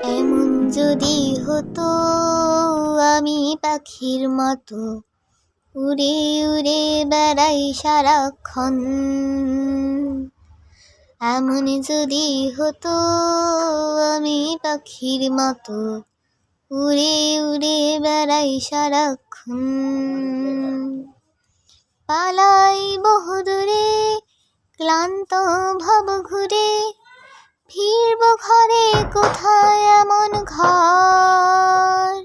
এমন যদি হতো আমি পাখির মতো উড়ে উড়ে বেড়াই সারাক্ষণ। এমন যদি হতো আমি পাখির মতো উড়ে উড়ে বেড়াই সারাক্ষণ। পালাই বহুদূরে ক্লান্ত ভব ঘুরে, ফিরব ঘরে কোথায় এমন ঘর।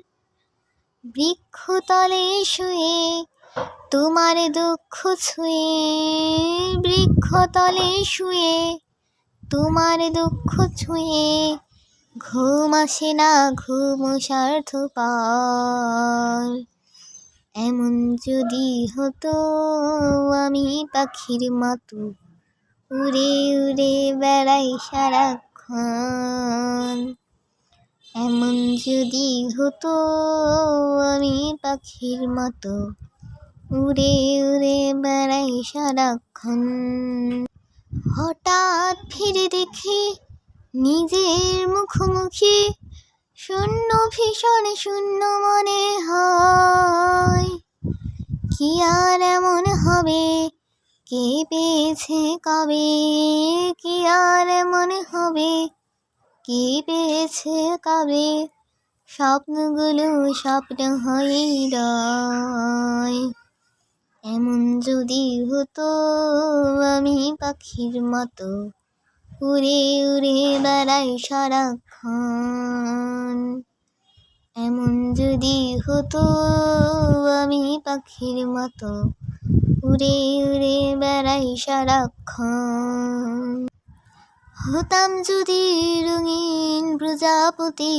বৃক্ষতলে শুয়ে তোমার দুঃখ ছুঁয়ে, বৃক্ষতলে শুয়ে তোমার দুঃখ ছুঁয়ে, ঘুম আসে না ঘুম স্বার্থপর। এমন যদি হতো আমি পাখির মতো উড়ে উড়ে বেড়াই সারাক্ষণ। এমন যদি হতো আমি পাখির মতো উড়ে উড়ে বেড়াই সারাক্ষণ। হঠাৎ ফিরে দেখি নিজের মুখোমুখি, শূন্য ভীষণ শূন্য মনে হয়। কি আর এমন হবে কে পেয়েছে কবে, কি আর এমন হবে কে পেয়েছে কবে। স্বপ্নগুলো স্বপ্ন হয়েই রয়। এমন যদি হতো আমি পাখির মতো উড়ে উড়ে বেড়াই সারাক্ষণ। এমন যদি হতো আমি পাখির মতো উড়ে উড়ে বেড়াই সারাক্ষণ। হতাম যদি রঙিন প্রজাপতি,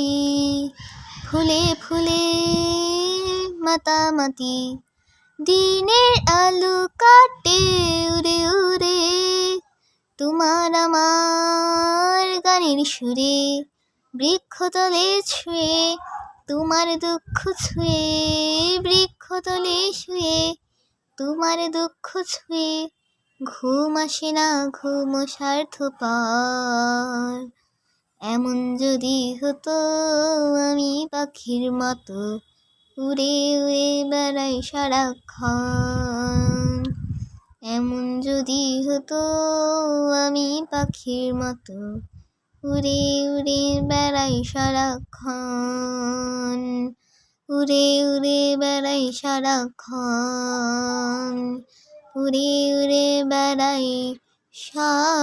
ফুলে ফুলে মাতামাতি, দিনের আলো কাটে উড়ে উড়ে তোমার আমার গানের সুরে। বৃক্ষতলে ছুঁয়ে তোমার দুঃখ ছুঁয়ে, বৃক্ষতলে শুয়ে তোমার দুঃখ ছুঁয়ে, ঘুম আসে না ঘুম স্বার্থপর। এমন যদি হতো আমি পাখির মতো উড়ে উড়ে বেড়াই সারাক্ষণ। এমন যদি হতো আমি পাখির মতো উড়ে উড়ে বেড়াই সারাক্ষণ। উড়ে উড়ে বেড়াই সারাক্ষণ, উড়ে উড়ে বেড়াই সারাক্ষণ।